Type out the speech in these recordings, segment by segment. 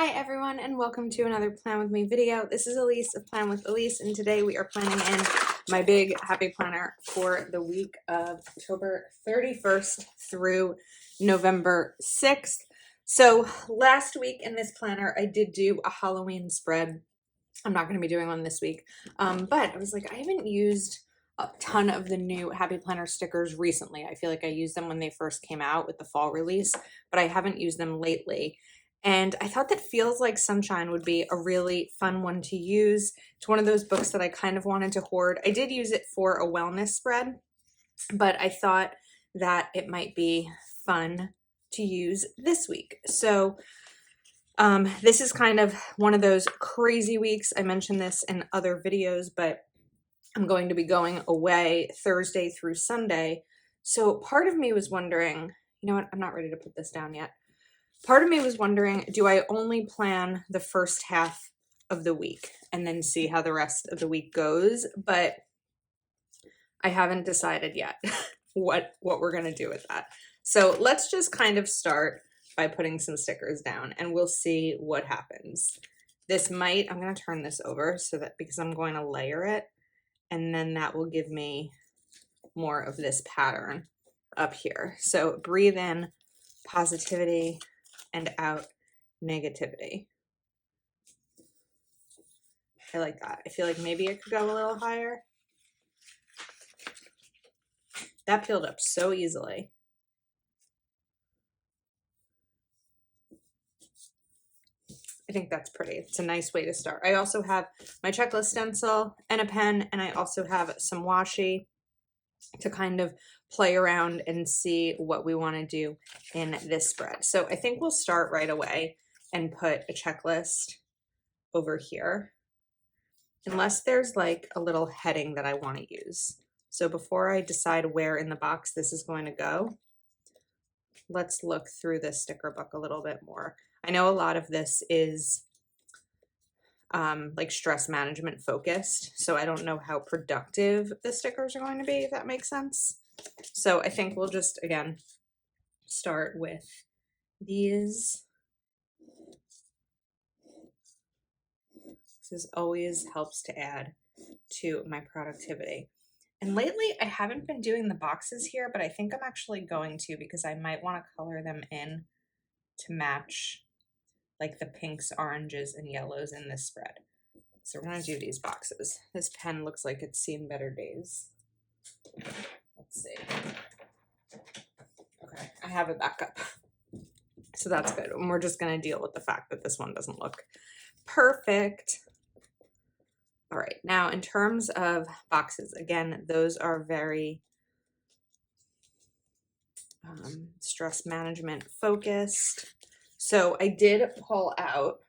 Hi everyone and welcome to another Plan With Me video. This is Elise of Plan With Elise and today we are planning in my big happy planner for the week of October 31st through November 6th. So last week in this planner I did do a Halloween spread. I'm not going to be doing one this week, but I was like, I haven't used a ton of the new Happy Planner stickers recently. I feel like I used them when they first came out with the fall release, but I haven't used them lately. And I thought that Feels Like Sunshine would be a really fun one to use. It's one of those books that I kind of wanted to hoard. I did use it for a wellness spread, but I thought that it might be fun to use this week. So this is kind of one of those crazy weeks. I mentioned this in other videos, but I'm going to be going away Thursday through Sunday. So part of me was wondering, you know what, I'm not ready to put this down yet. Part of me was wondering, do I only plan the first half of the week and then see how the rest of the week goes? But I haven't decided yet what we're going to do with that. So let's just kind of start by putting some stickers down and we'll see what happens. This might, I'm going to turn this over so that because I'm going to layer it and then that will give me more of this pattern up here. So breathe in positivity and out negativity. I like that. I feel like maybe it could go a little higher. That peeled up so easily. I think that's pretty. It's a nice way to start. I also have my checklist stencil and a pen, and I also have some washi to kind of play around and see what we want to do in this spread. So I think we'll start right away and put a checklist over here, unless there's like a little heading that I want to use. So before I decide where in the box this is going to go, let's look through this sticker book a little bit more. I know a lot of this is like stress management focused, so I don't know how productive the stickers are going to be, if that makes sense. So I think we'll just, again, start with these. This always helps to add to my productivity. And lately I haven't been doing the boxes here, but I think I'm actually going to because I might want to color them in to match like the pinks, oranges, and yellows in this spread. So we're going to do these boxes. This pen looks like it's seen better days. Let's see. Okay, I have it back up. So that's good. And we're just going to deal with the fact that this one doesn't look perfect. All right, now in terms of boxes, again, those are very stress management focused. So I did pull out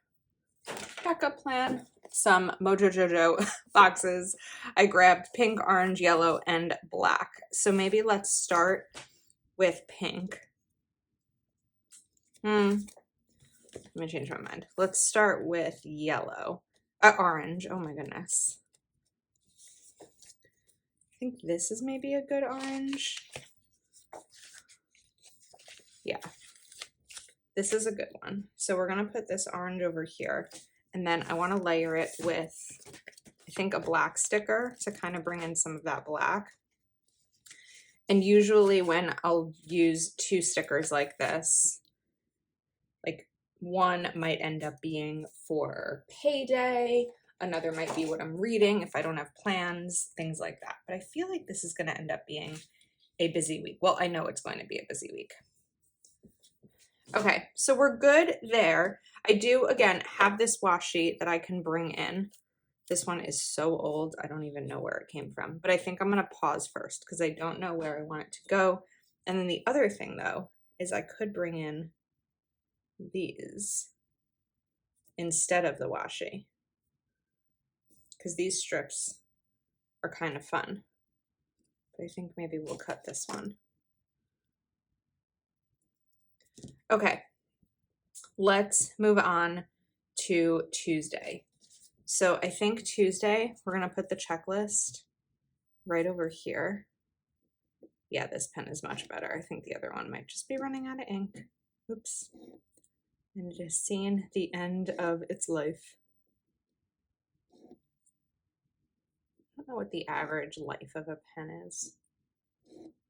backup plan, some Mojo Jojo boxes. I grabbed pink, orange, yellow, and black. So maybe let's start with pink. Let me change my mind. Let's start with yellow. Orange. Oh my goodness. I think this is maybe a good orange. Yeah. This is a good one. So we're going to put this orange over here. And then I want to layer it with, I think, a black sticker to kind of bring in some of that black. And usually when I'll use two stickers like this, like one might end up being for payday, another might be what I'm reading if I don't have plans, things like that. But I feel like this is going to end up being a busy week. Well, I know it's going to be a busy week. Okay, so we're good there. I do, again, have this washi that I can bring in. This one is so old, I don't even know where it came from. But I think I'm going to pause first because I don't know where I want it to go. And then the other thing, though, is I could bring in these instead of the washi because these strips are kind of fun. But I think maybe we'll cut this one. Okay, let's move on to Tuesday. So I think Tuesday, we're going to put the checklist right over here. Yeah, this pen is much better. I think the other one might just be running out of ink. Oops. and it has seen the end of its life. I don't know what the average life of a pen is.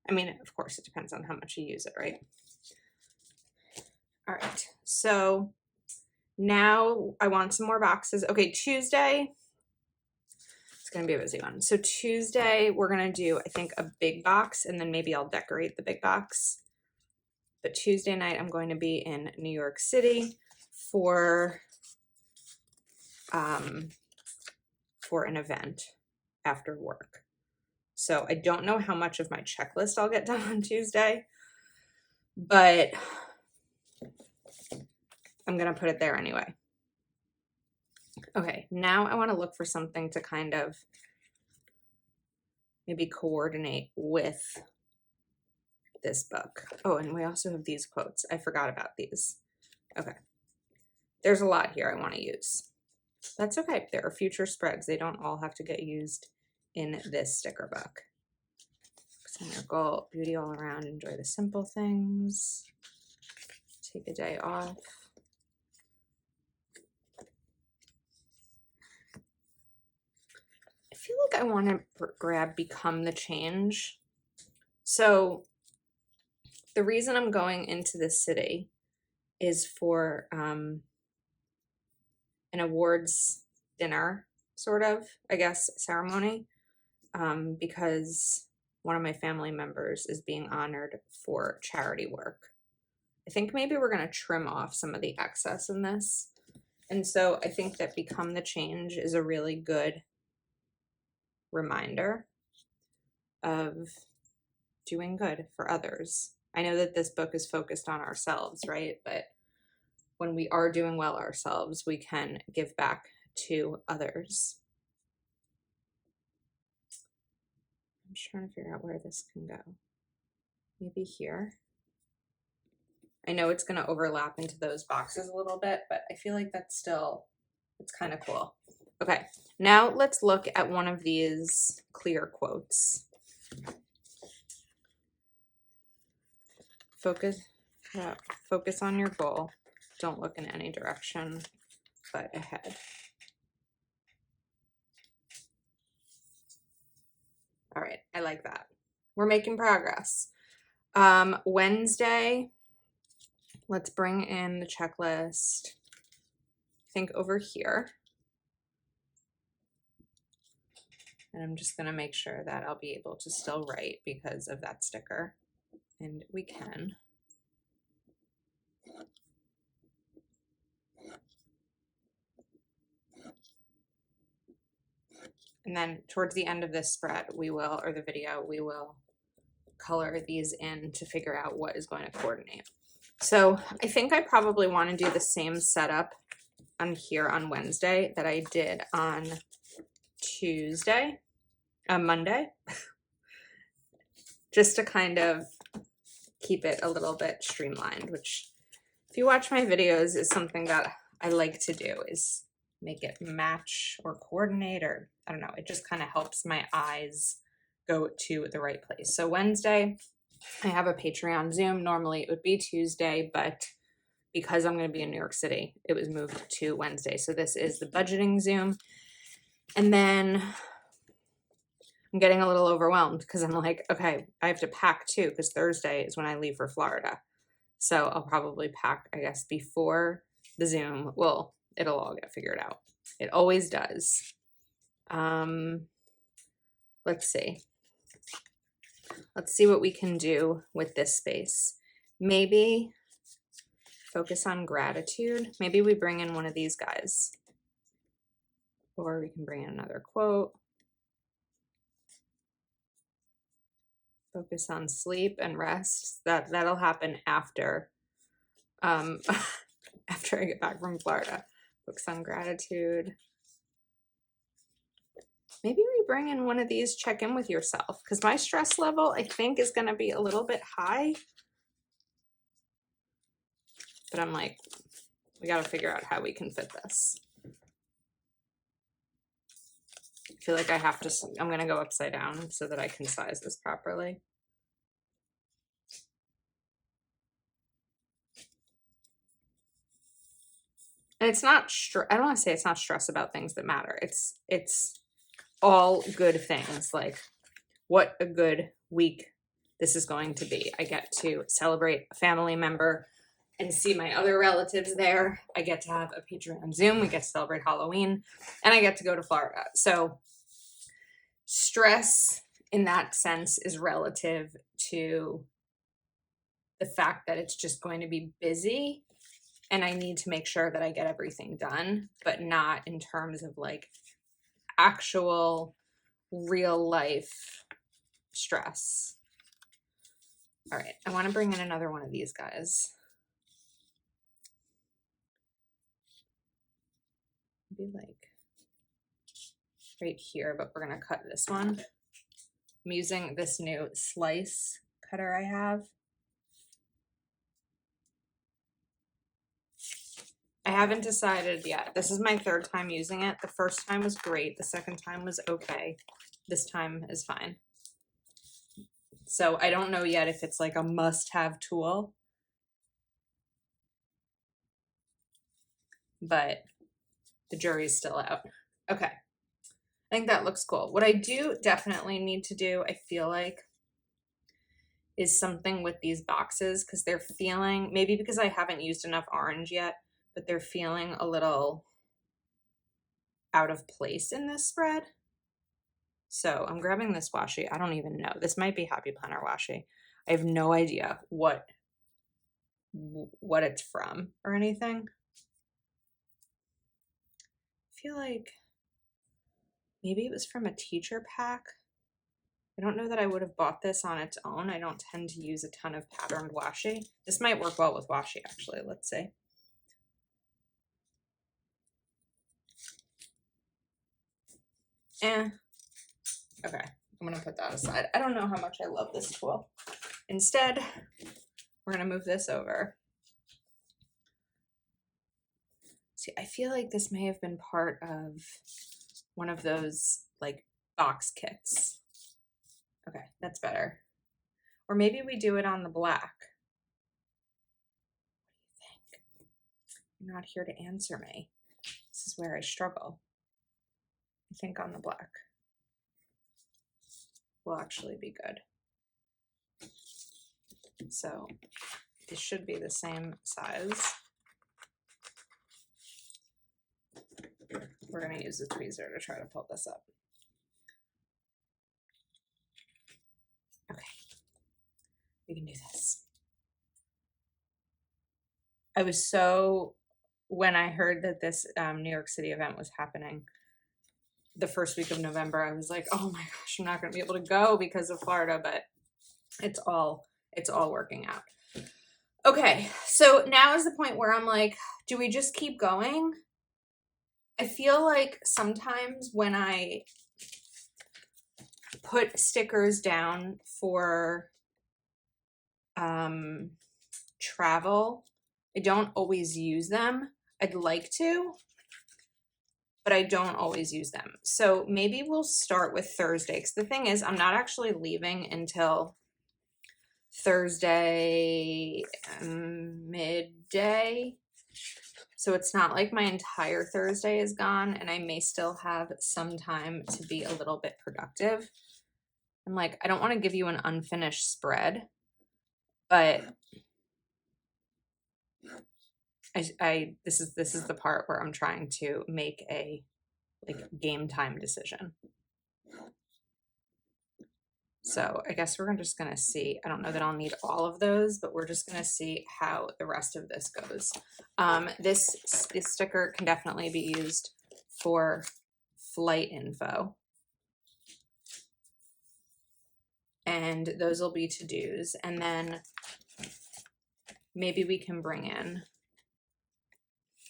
I mean, of course, it depends on how much you use it, right? All right, so now I want some more boxes. Okay, Tuesday, it's gonna be a busy one. So Tuesday, we're gonna do, I think, a big box, and then maybe I'll decorate the big box. But Tuesday night, I'm going to be in New York City for an event after work. So I don't know how much of my checklist I'll get done on Tuesday, but I'm gonna put it there anyway. Okay, now I want to look for something to kind of maybe coordinate with this book. Oh, and we also have these quotes. I forgot about these. Okay. There's a lot here I want to use. That's okay. There are future spreads. They don't all have to get used in this sticker book. Focus on your goal, beauty all around, enjoy the simple things, take a day off. I feel like I want to grab Become the Change. So the reason I'm going into this city is for an awards dinner, sort of, I guess, ceremony, because one of my family members is being honored for charity work. I think maybe we're going to trim off some of the excess in this. And so I think that Become the Change is a really good reminder of doing good for others. I know that this book is focused on ourselves, right? But when we are doing well ourselves, we can give back to others. I'm just trying to figure out where this can go. Maybe here. I know it's going to overlap into those boxes a little bit, but I feel like that's still, it's kind of cool. Okay, now let's look at one of these clear quotes. Focus on your goal. Don't look in any direction but ahead. All right, I like that. We're making progress. Wednesday, let's bring in the checklist, I think over here. And I'm just gonna make sure that I'll be able to still write because of that sticker. And we can. And then towards the end of this spread, we will, or the video, we will color these in to figure out what is going to coordinate. So I think I probably want to do the same setup on here on Wednesday that I did on Monday, just to kind of keep it a little bit streamlined, which if you watch my videos is something that I like to do, is make it match or coordinate, or I don't know, it just kind of helps my eyes go to the right place. So Wednesday, I have a Patreon Zoom. Normally it would be Tuesday, but because I'm going to be in New York City, it was moved to Wednesday. So this is the budgeting Zoom. And then I'm getting a little overwhelmed because I'm like, okay, I have to pack too, because Thursday is when I leave for Florida. So I'll probably pack, I guess, before the Zoom. Well, it'll all get figured out. It always does. Let's see. Let's see what we can do with this space. Maybe focus on gratitude. Maybe we bring in one of these guys. Or we can bring in another quote. Focus on sleep and rest. That'll happen after after I get back from Florida. Focus on gratitude. Maybe we bring in one of these, check in with yourself, because my stress level, I think, is going to be a little bit high. But I'm like, we got to figure out how we can fit this. I feel like I have to, I'm going to go upside down so that I can size this properly. And it's not, I don't want to say it's not stress about things that matter. It's all good things, like what a good week this is going to be. I get to celebrate a family member and see my other relatives there. I get to have a Patreon Zoom. We get to celebrate Halloween, and I get to go to Florida. So stress in that sense is relative to the fact that it's just going to be busy and I need to make sure that I get everything done, but not in terms of like actual real life stress. All right, I want to bring in another one of these guys. Maybe like right here, but we're going to cut this one. I'm using this new slice cutter I have. I haven't decided yet. This is my third time using it. The first time was great. The second time was okay. This time is fine. So I don't know yet if it's like a must-have tool, but the jury's still out. Okay. I think that looks cool. What I do definitely need to do, I feel like, is something with these boxes, because they're feeling, maybe because I haven't used enough orange yet, but they're feeling a little out of place in this spread. So I'm grabbing this washi. I don't even know. This might be Happy Planner washi. I have no idea what it's from or anything. I feel like maybe it was from a teacher pack. I don't know that I would have bought this on its own. I don't tend to use a ton of patterned washi. This might work well with washi, actually. Let's see. Okay, I'm gonna put that aside. I don't know how much I love this tool. Instead, we're gonna move this over. See, I feel like this may have been part of one of those like box kits. Okay, that's better. Or maybe we do it on the black. What do you think? You're not here to answer me. This is where I struggle. I think on the black will actually be good. So this should be the same size. We're going to use the tweezer to try to pull this up. Okay, we can do this. I was so, when I heard that this New York City event was happening the first week of November, I was like, oh my gosh, I'm not going to be able to go because of Florida, but it's all working out. Okay, so now is the point where I'm like, do we just keep going? I feel like sometimes when I put stickers down for travel, I don't always use them. I'd like to, but I don't always use them. So maybe we'll start with Thursday, because the thing is, I'm not actually leaving until Thursday midday. So it's not like my entire Thursday is gone, and I may still have some time to be a little bit productive. I'm like, I don't want to give you an unfinished spread, but this is the part where I'm trying to make a like game time decision. So I guess we're just gonna see. I don't know that I'll need all of those, but we're just gonna see how the rest of this goes. This sticker can definitely be used for flight info. And those will be to-dos. And then maybe we can bring in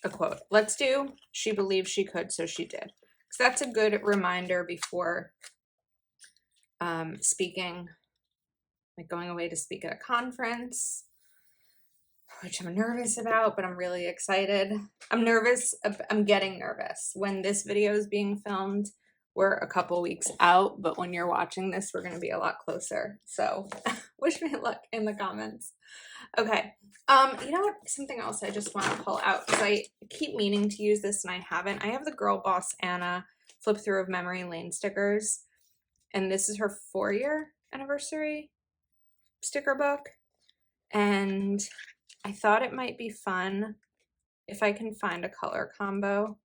a quote. Let's do, she believed she could, so she did. Because that's a good reminder before speaking, like going away to speak at a conference, which I'm nervous about, but I'm really excited. I'm nervous. I'm getting nervous. When this video is being filmed, we're a couple weeks out, but when you're watching this, we're going to be a lot closer. So Wish me luck in the comments. Okay. You know what? Something else I just want to pull out because I keep meaning to use this and I haven't. I have the Girl Boss Anna Flip Through of Memory Lane stickers, and this is her 4-year anniversary sticker book. And I thought it might be fun if I can find a color combo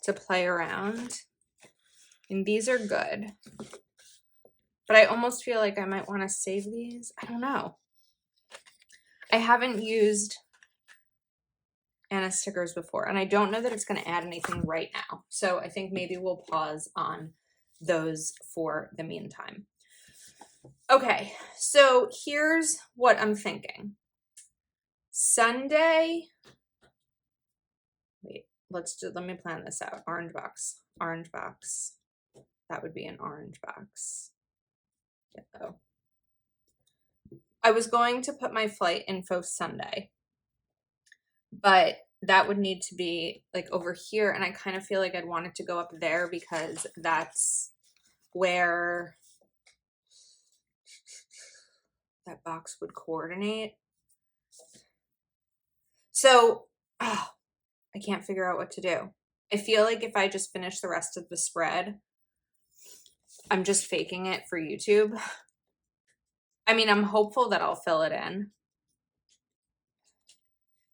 to play around. And these are good, but I almost feel like I might want to save these. I don't know. I haven't used Anna stickers before, and I don't know that it's going to add anything right now. So I think maybe we'll pause on those for the meantime. Okay, so here's what I'm thinking. Sunday, wait, let me plan this out. Orange box. That would be an orange box. Yellow. I was going to put my flight info Sunday, but that would need to be like over here, and I kind of feel like I'd want it to go up there because that's where that box would coordinate. So I can't figure out what to do. I feel like if I just finish the rest of the spread, I'm just faking it for YouTube. I mean, I'm hopeful that I'll fill it in.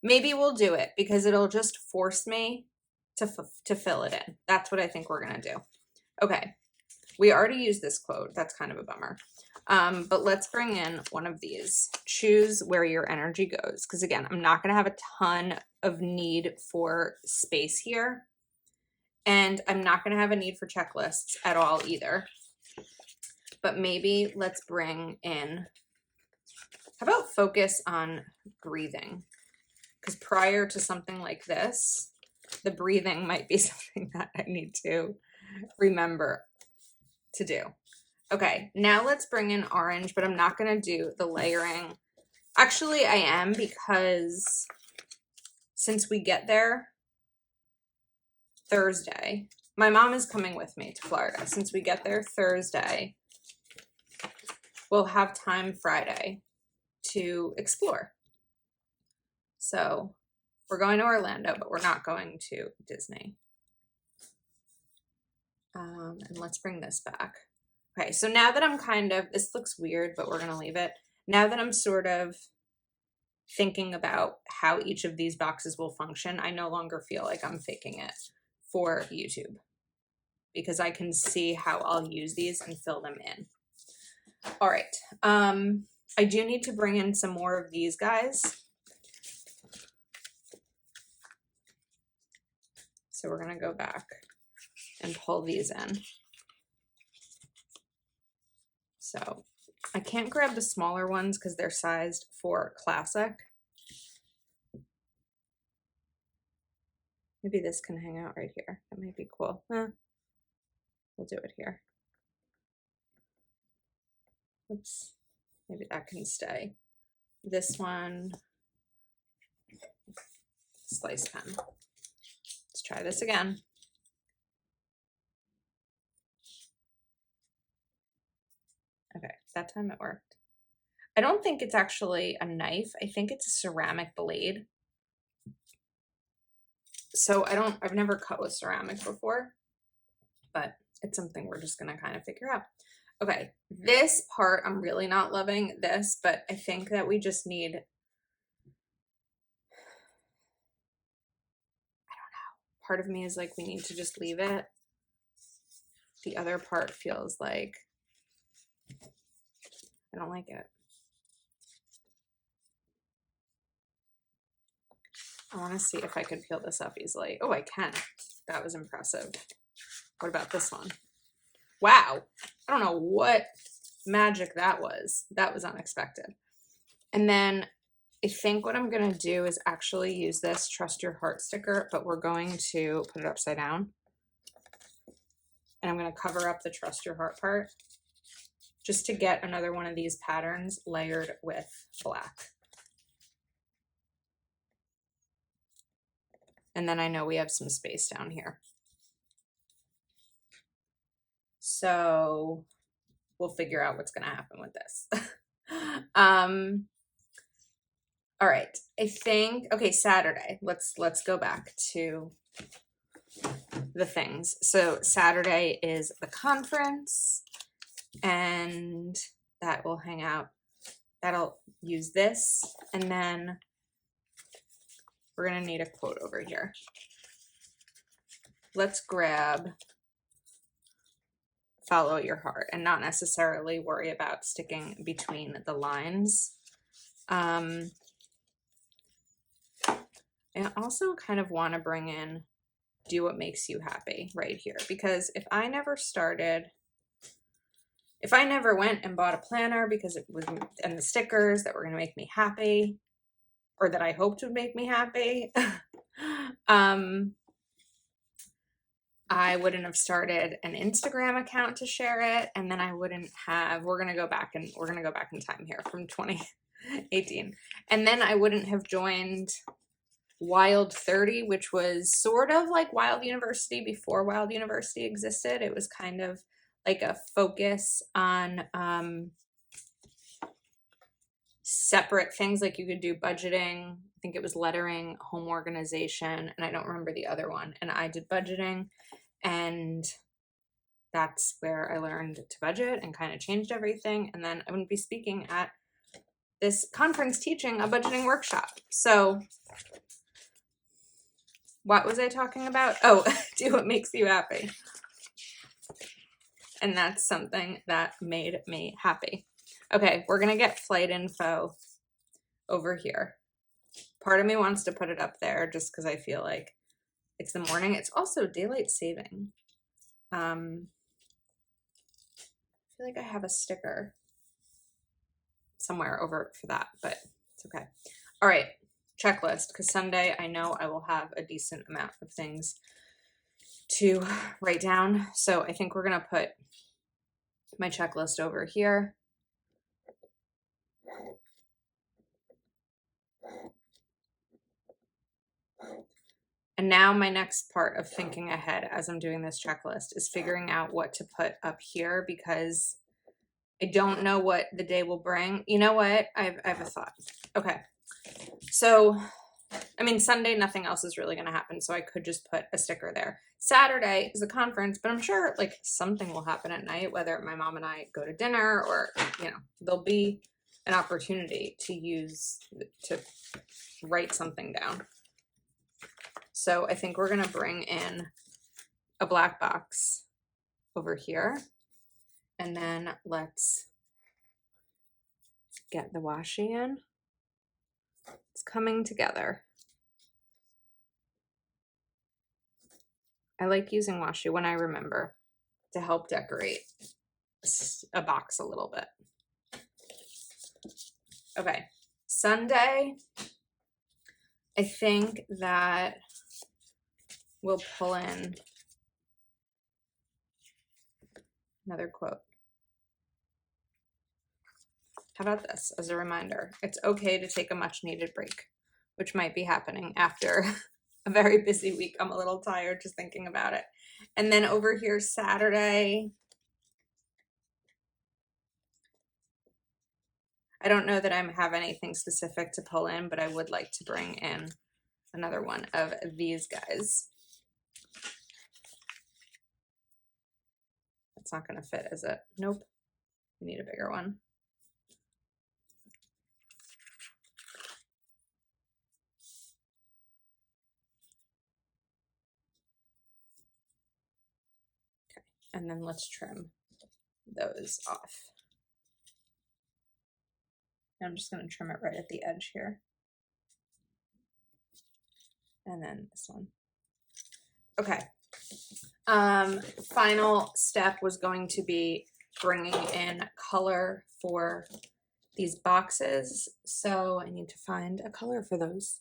Maybe we'll do it because it'll just force me to fill it in. That's what I think we're going to do. Okay. We already used this quote. That's kind of a bummer. But let's bring in one of these. Choose where your energy goes. Because again, I'm not going to have a ton of need for space here. And I'm not going to have a need for checklists at all either. But maybe let's bring in, how about focus on breathing? Because prior to something like this, the breathing might be something that I need to remember to do. Okay, now let's bring in orange, but I'm not going to do the layering. Actually, I am, because since we get there Thursday, my mom is coming with me to Florida. Since we get there Thursday, we'll have time Friday to explore. So we're going to Orlando, but we're not going to Disney. And let's bring this back. Okay, so now that I'm kind of, this looks weird, but we're going to leave it. Now that I'm sort of thinking about how each of these boxes will function, I no longer feel like I'm faking it for YouTube because I can see how I'll use these and fill them in. All right. I do need to bring in some more of these guys. So we're going to go back and pull these in. So I can't grab the smaller ones because they're sized for classic. Maybe this can hang out right here. That might be cool. We'll do it here. Oops. Maybe that can stay. This one, slice pen. Let's try this again. Okay, that time it worked. I don't think it's actually a knife. I think it's a ceramic blade. So I've never cut with ceramic before, but it's something we're just gonna kind of figure out. Okay, this part, I'm really not loving this, but I think that we just need, I don't know. Part of me is like, we need to just leave it. The other part feels like, I don't like it. I want to see if I could peel this up easily. Oh, I can. That was impressive. What about this one? Wow. I don't know what magic that was. That was unexpected. And then I think what I'm going to do is actually use this Trust Your Heart sticker, but we're going to put it upside down. And I'm going to cover up the Trust Your Heart part just to get another one of these patterns layered with black. And then I know we have some space down here. So we'll figure out what's going to happen with this. All right, I think, okay, Saturday. Let's go back to the things. So Saturday is the conference, and that will hang out. That'll use this, and then we're gonna need a quote over here. Let's grab follow your heart and not necessarily worry about sticking between the lines. I also kind of want to bring in do what makes you happy right here, because if I never went and bought a planner because it was, and the stickers that were going to make me happy, or that I hoped would make me happy, I wouldn't have started an Instagram account to share it, and then I wouldn't have, we're gonna go back in time here from 2018, and then I wouldn't have joined Wild 30, which was sort of like Wild University before Wild University existed. It was kind of like a focus on separate things, like you could do budgeting, I think it was lettering, home organization, and I don't remember the other one, and I did budgeting, and that's where I learned to budget and kind of changed everything. And then I wouldn't be speaking at this conference teaching a budgeting workshop. So what was I talking about? Oh, do what makes you happy. And that's something that made me happy. Okay, we're gonna get flight info over here. Part of me wants to put it up there just because I feel like it's the morning. It's also daylight saving. I feel like I have a sticker somewhere over for that, but it's okay. All right, checklist, because Sunday I know I will have a decent amount of things to write down. So I think we're gonna put my checklist over here. And now my next part of thinking ahead as I'm doing this checklist is figuring out what to put up here, because I don't know what the day will bring. You know what? I have a thought. Okay. So, I mean, Sunday, nothing else is really going to happen. So I could just put a sticker there. Saturday is a conference, but I'm sure like something will happen at night, whether my mom and I go to dinner or, you know, there'll be an opportunity to write something down. So I think we're going to bring in a black box over here, and then let's get the washi in. It's coming together. I like using washi when I remember to help decorate a box a little bit. Okay, Sunday, I think that we'll pull in another quote. How about this as a reminder? It's okay to take a much needed break, which might be happening after a very busy week. I'm a little tired just thinking about it. And then over here, Saturday, I don't know that I have anything specific to pull in, but I would like to bring in another one of these guys. It's not going to fit, is it? Nope. We need a bigger one. Okay, and then let's trim those off. I'm just going to trim it right at the edge here. And then this one. Okay. Final step was going to be bringing in color for these boxes. So I need to find a color for those.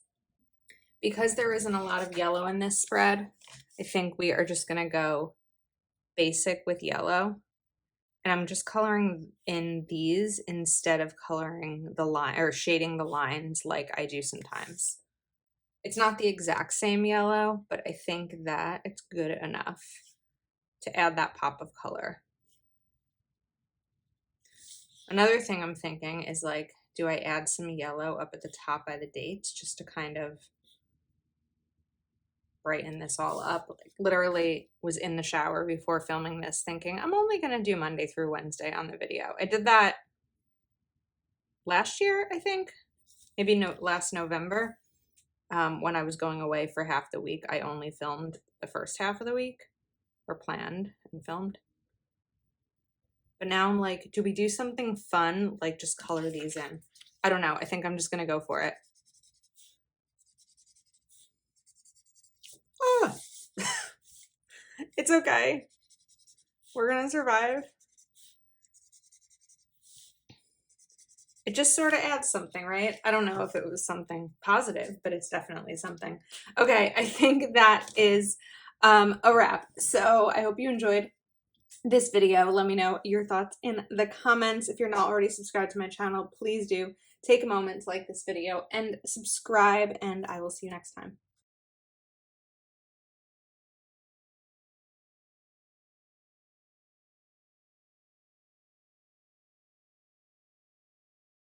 Because there isn't a lot of yellow in this spread, I think we are just going to go basic with yellow. And I'm just coloring in these instead of coloring the line or shading the lines like I do sometimes. It's not the exact same yellow, but I think that it's good enough to add that pop of color. Another thing I'm thinking is like, do I add some yellow up at the top by the dates just to kind of brighten this all up? Like, literally was in the shower before filming this thinking I'm only going to do Monday through Wednesday on the video. I did that last year, I think, maybe last November, when I was going away for half the week. I only filmed the first half of the week, or planned and filmed. But now I'm like, do we do something fun, like just color these in? I don't know. I think I'm just gonna go for it. Oh. It's okay. We're gonna survive. It just sort of adds something, right? I don't know if it was something positive, but it's definitely something. Okay, I think that is a wrap. So I hope you enjoyed this video. Let me know your thoughts in the comments. If you're not already subscribed to my channel, please do take a moment to like this video and subscribe, and I will see you next time.